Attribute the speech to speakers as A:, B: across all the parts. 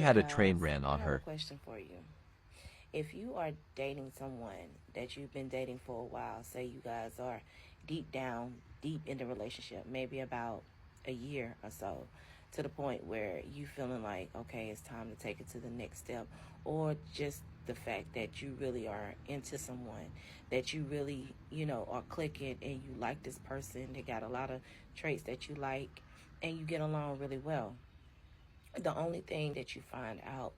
A: you had a train
B: because
A: ran
B: I
A: on
B: have a
A: her.
B: question for you. If you are dating someone that you've been dating for a while, say you guys are deep down, deep in the relationship, maybe about a year or so, to the point where you feeling like, okay, it's time to take it to the next step, or just the fact that you really are into someone, that you really, are clicking and you like this person, they got a lot of traits that you like, and you get along really well. The only thing that you find out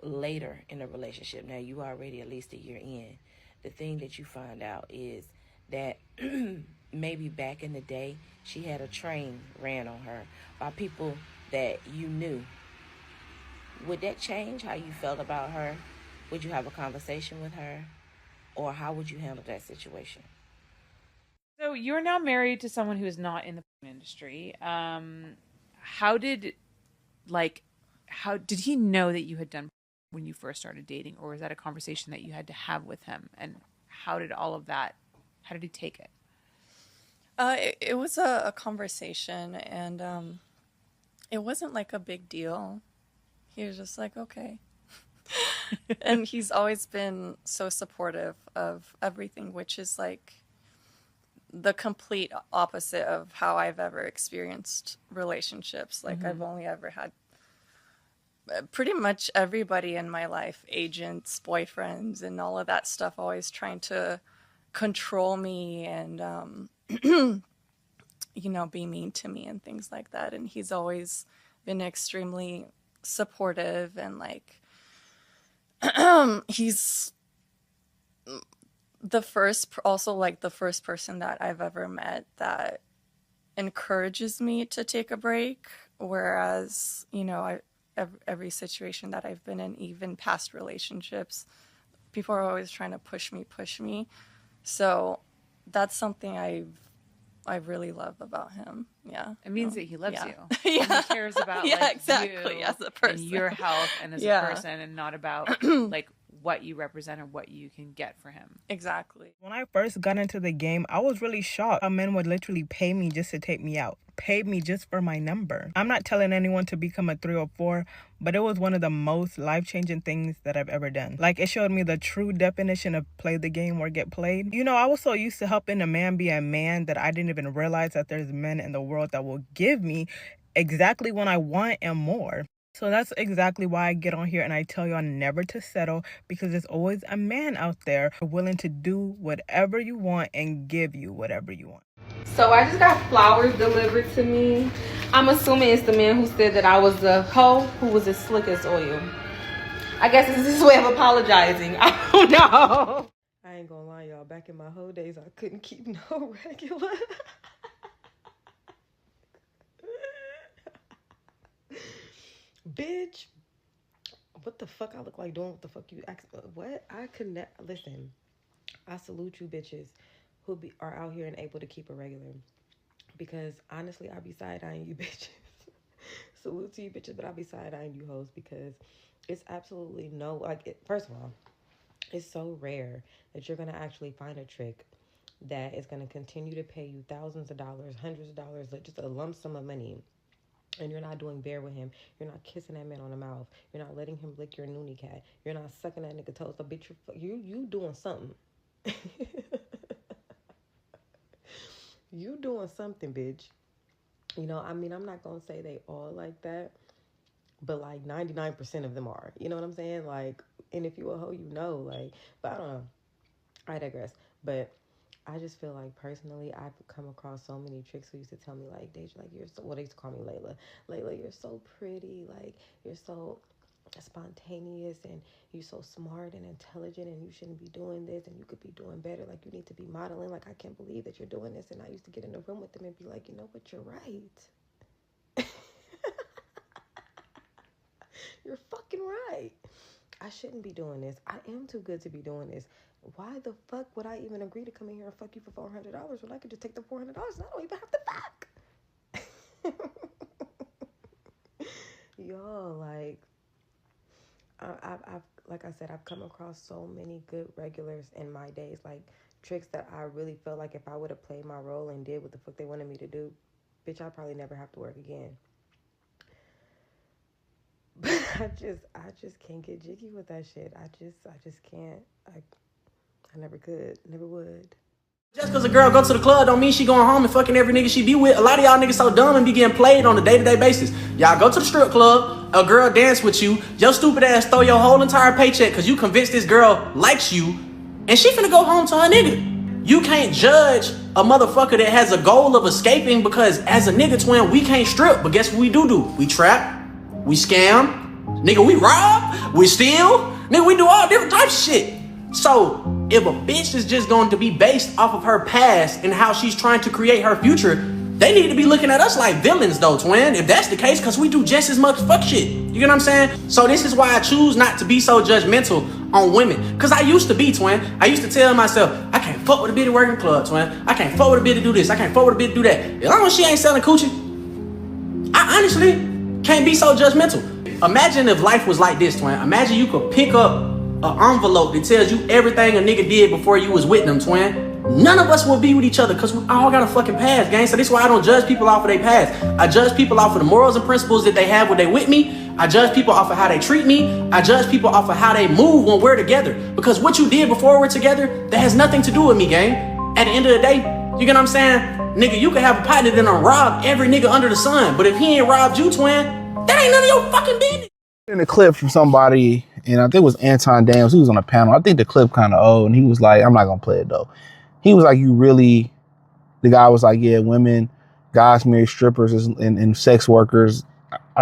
B: later in the relationship, now you already at least a year in, the thing that you find out is that maybe back in the day she had a train ran on her by people that you knew. Would that change how you felt about her? Would you have a conversation with her, or how would you handle that situation?
C: So you're now married to someone who is not in the porn industry. How did like how did he know that you had done when you first started dating, or was that a conversation that you had to have with him? And how did all of that? How did he take it?
D: It was a conversation, and it wasn't like a big deal. He was just like, okay. And he's always been so supportive of everything, which is like the complete opposite of how I've ever experienced relationships. Like, I've only ever had pretty much everybody in my life, agents, boyfriends, and all of that stuff, always trying to control me and, be mean to me and things like that. And he's always been extremely supportive and like, he's the first person that I've ever met that encourages me to take a break. Whereas, every situation that I've been in, even past relationships, people are always trying to push me. So that's something I really love about him. Yeah.
C: It means that he loves
D: Yeah.
C: you.
D: Yeah.
C: He cares about
D: Yeah, exactly,
C: you
D: as a
C: and
D: person.
C: your health and as a
D: Yeah.
C: person, and not about like what you represent or what you can get for him.
D: Exactly.
E: When I first got into the game, I was really shocked. A man would literally pay me just to take me out, pay me just for my number. I'm not telling anyone to become a 304, but it was one of the most life-changing things that I've ever done. Like, it showed me the true definition of play the game or get played. I was so used to helping a man be a man that I didn't even realize that there's men in the world that will give me exactly what I want and more. So that's exactly why I get on here and I tell y'all never to settle, because there's always a man out there willing to do whatever you want and give you whatever you want.
F: So I just got flowers delivered to me. I'm assuming it's the man who said that I was the hoe who was as slick as oil. I guess this is his way of apologizing. I don't know.
G: I ain't gonna lie, y'all. Back in my whole days, I couldn't keep no regular. Bitch, what the fuck I look like doing? What the fuck you ask? What? I could not listen. I salute you bitches who are out here and able to keep a regular, because honestly, I be side eyeing you bitches. Salute to you bitches, but I be side eyeing you hoes, because it's absolutely no first of all, it's so rare that you're gonna actually find a trick that is gonna continue to pay you thousands of dollars, hundreds of dollars, like just a lump sum of money, and you're not doing bare with him. You're not kissing that man on the mouth. You're not letting him lick your noonie cat. You're not sucking that nigga toes. So bitch, you doing something. You doing something, bitch. I'm not gonna say they all like that, but like 99% of them are. You know what I'm saying? Like, and if you a hoe, like, but I don't know. I digress. But I just feel like personally, I've come across so many tricks who used to tell me like, Deja, like you're so. Well, they used to call me Layla. Layla, you're so pretty. Like you're so spontaneous and you're so smart and intelligent and you shouldn't be doing this and you could be doing better. Like you need to be modeling. Like I can't believe that you're doing this. And I used to get in the room with them and be like, you know what, you're right. You're fucking right. I shouldn't be doing this. I am too good to be doing this. Why the fuck would I even agree to come in here and fuck you for $400 when I could just take the $400 and I don't even have to fuck? Y'all, like, I've like I said, I've come across so many good regulars in my days, like tricks that I really felt like if I would have played my role and did what the fuck they wanted me to do, bitch, I'd probably never have to work again. But I just can't get jiggy with that shit. I just can't. I never could, never would.
A: Just because a girl go to the club don't mean she going home and fucking every nigga she be with. A lot of y'all niggas so dumb and be getting played on a day-to-day basis. Y'all go to the strip club, a girl dance with you, your stupid ass throw your whole entire paycheck because you convinced this girl likes you, and she finna go home to her nigga. You can't judge a motherfucker that has a goal of escaping because as a nigga twin, we can't strip. But guess what we do? We trap, we scam, nigga, we rob, we steal, nigga, we do all different types of shit. So if a bitch is just going to be based off of her past and how she's trying to create her future, they need to be looking at us like villains though, twin. If that's the case, because we do just as much fuck shit. You get what I'm saying? So this is why I choose not to be so judgmental on women. Because I used to be, twin. I used to tell myself, I can't fuck with a bitch working club, twin. I can't fuck with a bitch to do this. I can't fuck with a bitch to do that. As long as she ain't selling coochie, I honestly can't be so judgmental. Imagine if life was like this, twin. Imagine you could pick up an envelope that tells you everything a nigga did before you was with them, twin. None of us will be with each other because we all got a fucking past, gang. So this is why I don't judge people off of their past. I judge people off of the morals and principles that they have when they with me. I judge people off of how they treat me. I judge people off of how they move when we're together. Because what you did before we're together, that has nothing to do with me, gang. At the end of the day, you get what I'm saying? Nigga, you can have a partner that done robbed every nigga under the sun. But if he ain't robbed you, twin, that ain't none of your fucking business.
H: In a clip from somebody, and I think it was Anton Daniels, he was on a panel. I think the clip kind of old, and he was like, I'm not going to play it though. He was like, the guy was like, yeah, women, guys marry strippers and sex workers.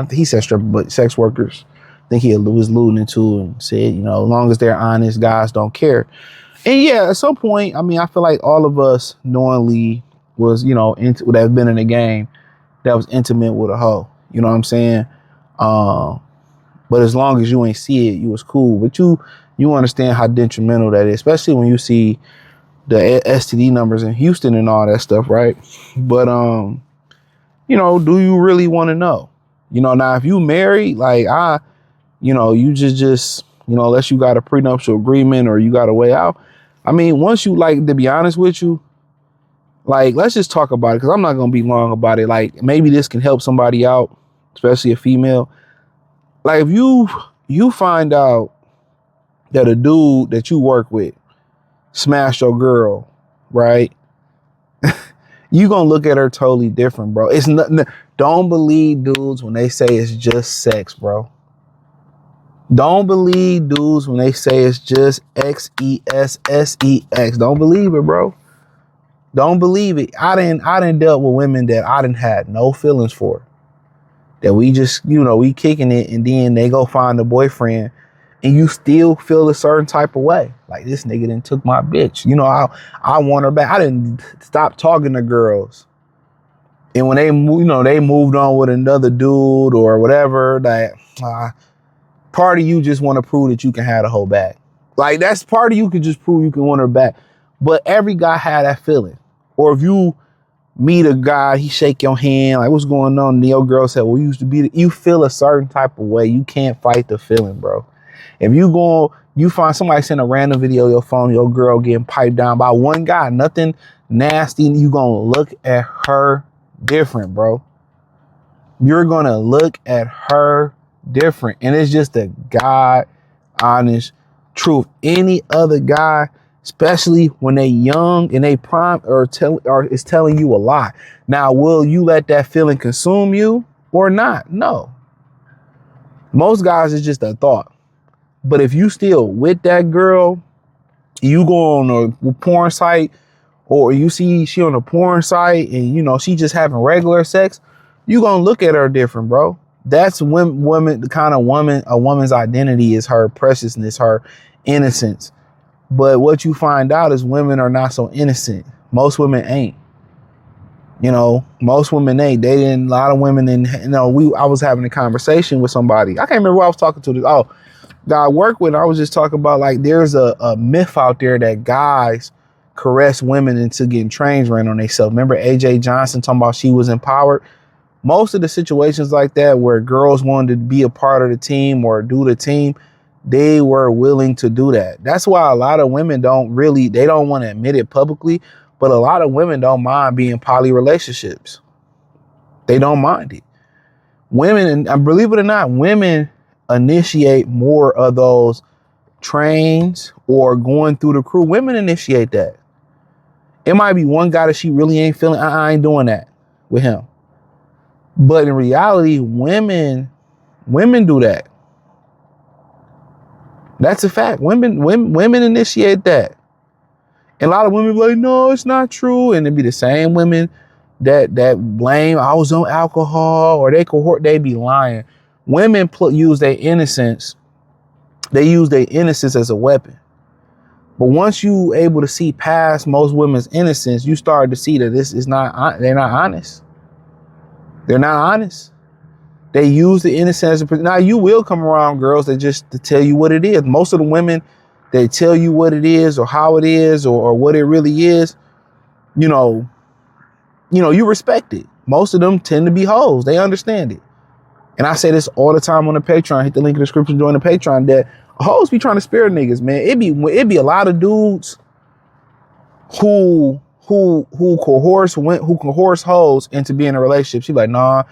H: He said stripper, but sex workers. I think he was alluding to and said, as long as they're honest, guys don't care. And yeah, at some point, I mean, I feel like all of us knowingly was, would have been in a game that was intimate with a hoe. You know what I'm saying? But as long as you ain't see it, you was cool. But you understand how detrimental that is, especially when you see the STD numbers in Houston and all that stuff, right? But do you really want to know? Now if you married, like you just unless you got a prenuptial agreement or you got a way out. I mean, once you, like, to be honest with you, like, let's just talk about it because I'm not gonna be long about it. Like, maybe this can help somebody out, especially a female. Like, if you find out that a dude that you work with smashed your girl, right? You gonna look at her totally different, bro. It's not. Don't believe dudes when they say it's just sex, bro. Don't believe dudes when they say it's just XESSEX. Don't believe it, bro. Don't believe it. I didn't dealt with women that I didn't had no feelings for. That we just, we kicking it, and then they go find a boyfriend and you still feel a certain type of way. Like, this nigga done took my bitch. I want her back. I didn't stop talking to girls. And when they moved on with another dude or whatever, that part of you just want to prove that you can have the whole back. Like, that's part of you can just prove you can want her back. But every guy had that feeling. Or if you meet a guy, he shake your hand, like, what's going on? And your girl said, well, you used to be, you feel a certain type of way. You can't fight the feeling, bro. If you find somebody send a random video on your phone, your girl getting piped down by one guy, nothing nasty, you gonna look at her different, bro. You're gonna look at her different. And it's just a God honest truth. Any other guy, especially when they young and they prime or is telling you a lie. Now, will you let that feeling consume you or not? No. Most guys, it's just a thought. But if you still with that girl, you go on a porn site or you see she on a porn site and, she just having regular sex, you gonna look at her different, bro. That's when the kind of woman, a woman's identity is her preciousness, her innocence. But what you find out is women are not so innocent. Most women ain't. Most women ain't. A lot of women, and I was having a conversation with somebody. I can't remember who I was talking to. That I work with. I was just talking about, like, there's a myth out there that guys caress women into getting trains ran on themselves. Remember AJ Johnson talking about she was empowered? Most of the situations like that where girls wanted to be a part of the team or do the team, they were willing to do that. That's why a lot of women don't want to admit it publicly, but a lot of women don't mind being poly relationships. They don't mind it. Women, and believe it or not, women initiate more of those trains or going through the crew. Women initiate that. It might be one guy that she really ain't feeling. I ain't doing that with him. But in reality, women do that. That's a fact. Women initiate that. And a lot of women be like, no, it's not true. And it'd be the same women that blame I was on alcohol or they be lying. Women use their innocence. They use their innocence as a weapon. But once you able to see past most women's innocence, you start to see that they're not honest. They're not honest. They use the innocence. Now you will come around girls that just to tell you what it is. Most of the women, they tell you what it is or how it is or what it really is. You respect it. Most of them tend to be hoes. They understand it. And I say this all the time on the Patreon. Hit the link in the description, join the Patreon. That hoes be trying to spare niggas, man. It be a lot of dudes who coerce hoes into being in a relationship. She like, nah,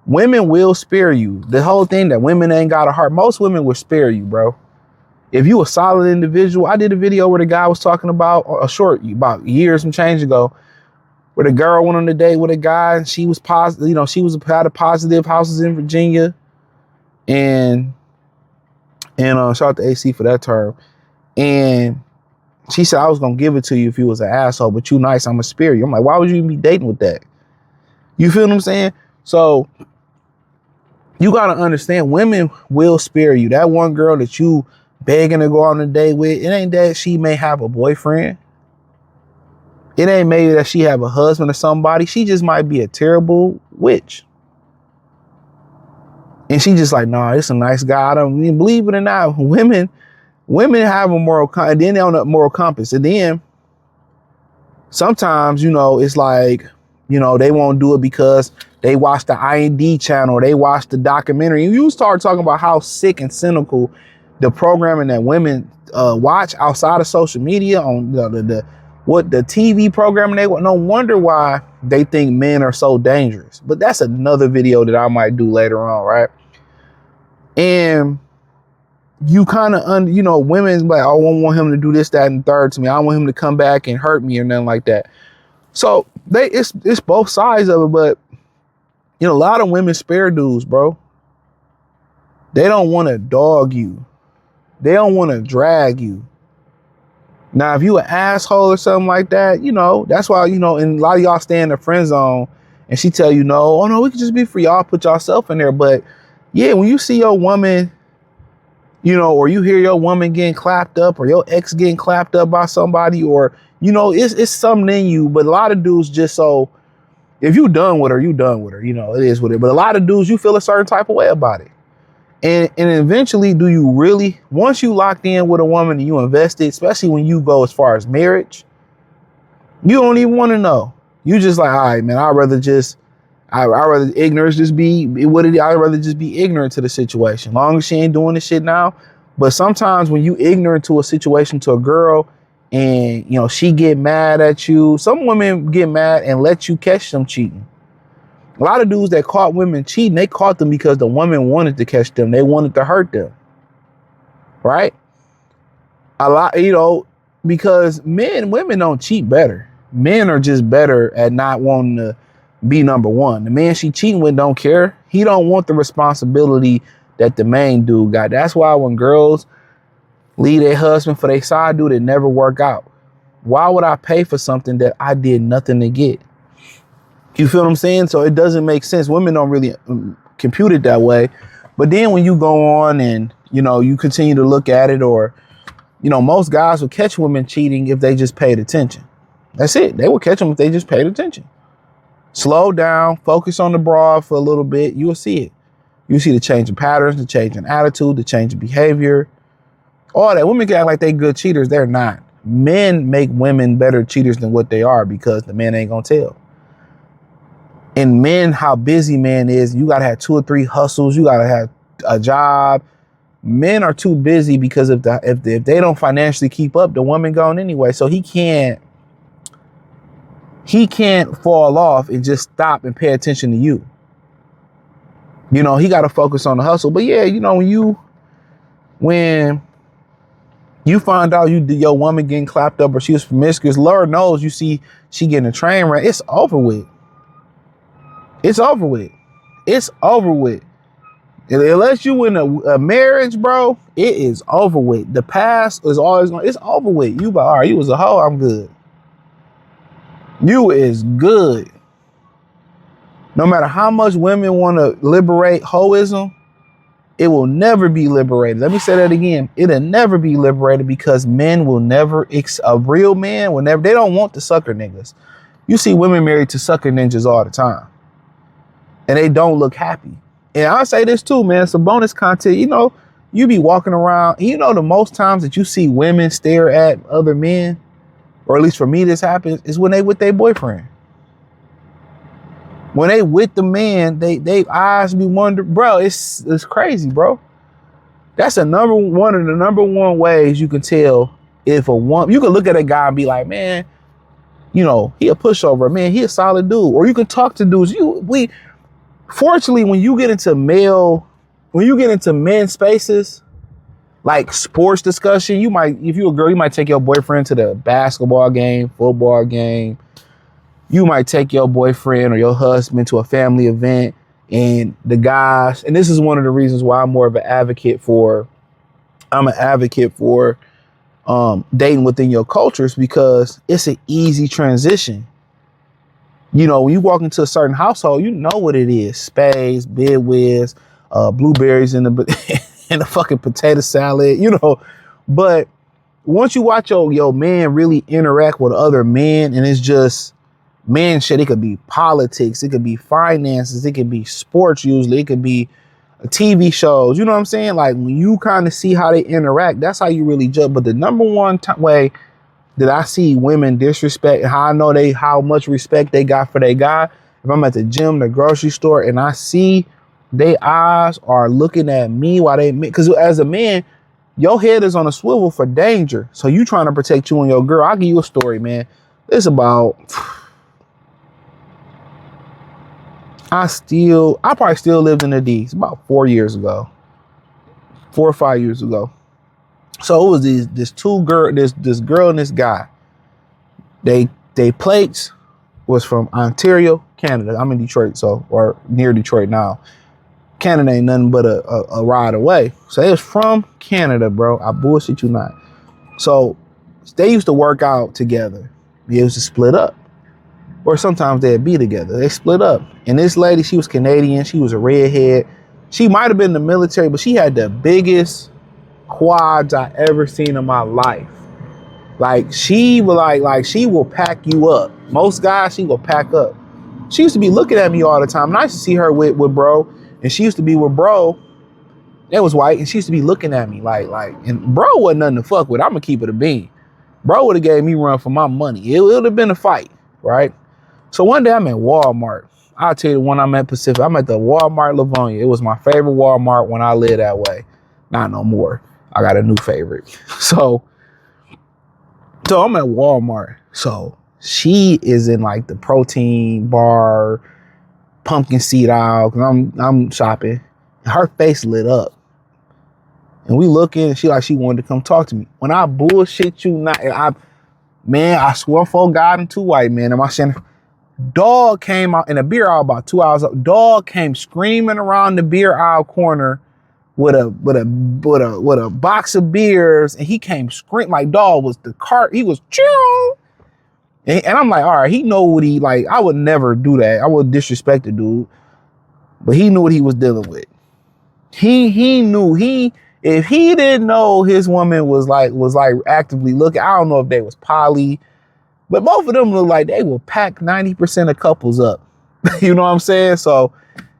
H: women will spare you. The whole thing that women ain't got a heart. Most women will spare you, bro. If you a solid individual, I did a video where the guy was talking about about years and change ago, where the girl went on a date with a guy and she was positive, had a positive houses in Virginia. And shout out to AC for that term. And she said, I was going to give it to you if you was an asshole, but you nice, I'm going to spare you. I'm like, why would you even be dating with that? You feel what I'm saying? So you got to understand, women will spare you. That one girl that you begging to go on a date with, it ain't that she may have a boyfriend. It ain't maybe that she have a husband or somebody. She just might be a terrible witch. And she just like, nah, it's a nice guy. I don't even believe it or not. Women have a moral compass. And then they're on a moral compass. And then sometimes, it's like, they won't do it because they watch the IND channel or they watch the documentary. You start talking about how sick and cynical the programming that women watch outside of social media on the TV programming. No wonder why they think men are so dangerous. But that's another video that I might do later on, right? And you kind of, women's like, I don't want him to do this, that, and third to me. I don't want him to come back and hurt me or nothing like that. So it's both sides of it, but a lot of women spare dudes, bro. They don't want to dog you. They don't want to drag you. Now, if you an asshole or something like that, that's why, and a lot of y'all stay in the friend zone and she tell you, no, oh no, we can just be free. Y'all put yourself in there. But yeah, when you see your woman, or you hear your woman getting clapped up or your ex getting clapped up by somebody, or, it's something in you. But a lot of dudes just if you done with her, you done with her, it is what it is. But a lot of dudes, you feel a certain type of way about it. And eventually, do you really, once you locked in with a woman and you invested, especially when you go as far as marriage, you don't even want to know. You just like, all right, man, I'd rather ignorance just be what it is. I'd rather just be ignorant to the situation. Long as she ain't doing this shit now. But sometimes when you ignorant to a situation to a girl and, she get mad at you, some women get mad and let you catch them cheating. A lot of dudes that caught women cheating, they caught them because the woman wanted to catch them. They wanted to hurt them. Right? A lot, because women don't cheat better. Men are just better at not wanting to be number one. The man she cheating with don't care. He don't want the responsibility that the main dude got. That's why when girls leave their husband for their side dude, it never work out. Why would I pay for something that I did nothing to get? You feel what I'm saying? So it doesn't make sense. Women don't really compute it that way. But then when you go on and, you continue to look at it, or, most guys will catch women cheating if they just paid attention. That's it. They will catch them if they just paid attention. Slow down, focus on the broad for a little bit. You will see it. You see the change in patterns, the change in attitude, the change in behavior. All that. Women can act like they good cheaters. They're not. Men make women better cheaters than what they are because the men ain't gonna tell. And men, how busy man is, you gotta have 2 or 3 hustles. You gotta have a job. Men are too busy because if they don't financially keep up, the woman gone anyway. So he can't fall off and just stop and pay attention to you. You know, he got to focus on the hustle. But yeah, you know, when you find out your woman getting clapped up or she was promiscuous, Lord knows you see she getting a train wreck, it's over with. It's over with. It's over with. Unless you in a marriage, bro, it is over with. The past is always going, it's over with. You, all right, you was a hoe, I'm good. You is good. No matter how much women want to liberate hoism, it will never be liberated. Let me say that again. It'll never be liberated because men will never, a real man will never, they don't want the sucker niggas. You see women married to sucker ninjas all the time. And they don't look happy. And I'll say this too, man, some bonus content. You know, you be walking around, you know, the most times that you see women stare at other men, or at least for me this happens, is when they with their boyfriend. When they with the man, they eyes be wondering, bro, it's crazy, bro. That's one of the number one ways you can tell if a woman, you can look at a guy and be like, man, you know, he a pushover, man, he a solid dude. Or you can talk to dudes. Fortunately, when you get into men's spaces, like sports discussion, if you're a girl, you might take your boyfriend to the basketball game, football game. You might take your boyfriend or your husband to a family event, and the guys, and this is one of the reasons why I'm an advocate for dating within your cultures, because it's an easy transition. You know, when you walk into a certain household, you know what it is. Spades, Bid Whiz, blueberries in the fucking potato salad, you know. But once you watch your man really interact with other men, and it's just man shit, it could be politics, it could be finances, it could be sports usually, it could be TV shows, you know what I'm saying? Like when you kind of see how they interact, that's how you really judge. But the number one way that I see women disrespect, how I know how much respect they got for their guy, if I'm at the gym, the grocery store, and I see their eyes are looking at me while because as a man, your head is on a swivel for danger. So you trying to protect you and your girl. I'll give you a story, man. It's about, I probably still lived in the D. It's about 4 or 5 years ago. So it was this girl and this guy. They plates was from Ontario, Canada. I'm in Detroit, or near Detroit now. Canada ain't nothing but a ride away. So they was from Canada, bro. I bullshit you not. So they used to work out together. They used to split up. Or sometimes they'd be together. They split up. And this lady, she was Canadian. She was a redhead. She might have been in the military, but she had the biggest quads I ever seen in my life. Like she will pack you up. Most guys, she will pack up. She used to be looking at me all the time. And I used to see her with bro. And she used to be with bro. That was white. And she used to be looking at me like, and bro wasn't nothing to fuck with. I'm gonna keep it a bean. Bro would have gave me run for my money. It would have been a fight, right? So one day I'm at Walmart. I'll tell you the one I'm at Pacific. I'm at the Walmart Livonia. It was my favorite Walmart when I lived that way. Not no more. I got a new favorite. So I'm at Walmart. So she is in like the protein bar, pumpkin seed aisle, because I'm shopping. Her face lit up. And we looking, and she wanted to come talk to me. When I bullshit you not, I swear for God and two white men, am I saying? Dog came out in a beer aisle about 2 hours up. Dog came screaming around the beer aisle corner with a box of beers, and he came screaming like dog was the cart. He was chill, and I'm like, all right, he know what he like. I would never do that. I would disrespect the dude, but he knew what he was dealing with. He knew if he didn't know his woman was like actively looking. I don't know if they was poly. But both of them look like they will pack 90% of couples up. You know what I'm saying? So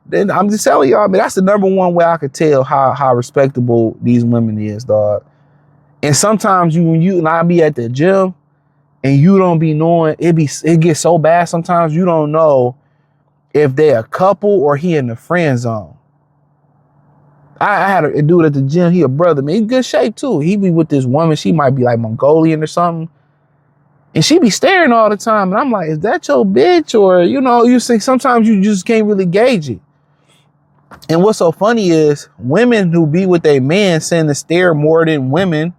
H: then I'm just telling y'all, man, that's the number one way I could tell how respectable these women is, dog. And sometimes when you and I be at the gym and you don't be knowing, it gets so bad sometimes you don't know if they a couple or he in the friend zone. I had a dude at the gym, he a brother, man, he good shape too. He be with this woman, she might be like Mongolian or something. And she be staring all the time. And I'm like, is that your bitch? Or, you know, you say sometimes you just can't really gauge it. And what's so funny is women who be with their men send the stare more than women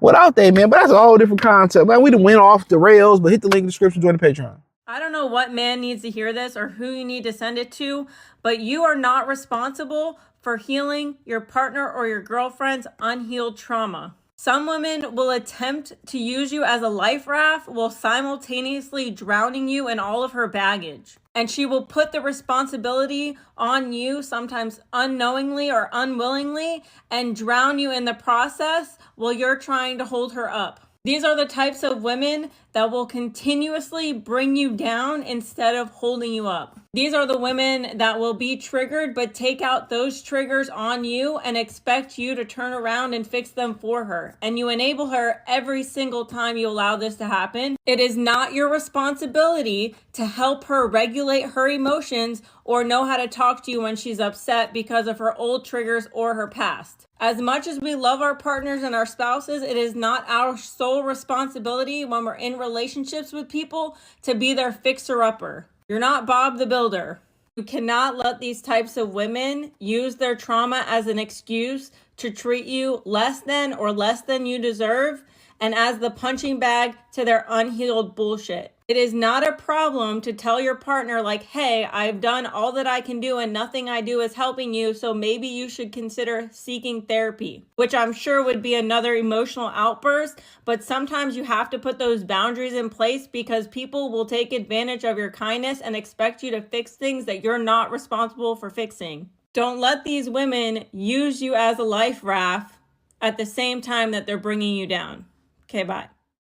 H: without their man. But that's a whole different concept. Man, we done went off the rails, but hit the link in the description, join the Patreon.
I: I don't know what man needs to hear this or who you need to send it to, but you are not responsible for healing your partner or your girlfriend's unhealed trauma. Some women will attempt to use you as a life raft while simultaneously drowning you in all of her baggage. And she will put the responsibility on you, sometimes unknowingly or unwillingly, and drown you in the process while you're trying to hold her up. These are the types of women that will continuously bring you down instead of holding you up. These are the women that will be triggered but take out those triggers on you and expect you to turn around and fix them for her. And you enable her every single time you allow this to happen. It is not your responsibility to help her regulate her emotions or know how to talk to you when she's upset because of her old triggers or her past. As much as we love our partners and our spouses, it is not our sole responsibility when we're in relationships with people to be their fixer-upper. You're not Bob the Builder. You cannot let these types of women use their trauma as an excuse to treat you less than you deserve and as the punching bag to their unhealed bullshit. It is not a problem to tell your partner like, hey, I've done all that I can do and nothing I do is helping you, so maybe you should consider seeking therapy, which I'm sure would be another emotional outburst, but sometimes you have to put those boundaries in place because people will take advantage of your kindness and expect you to fix things that you're not responsible for fixing. Don't let these women use you as a life raft at the same time that they're bringing you down. Okay, bye.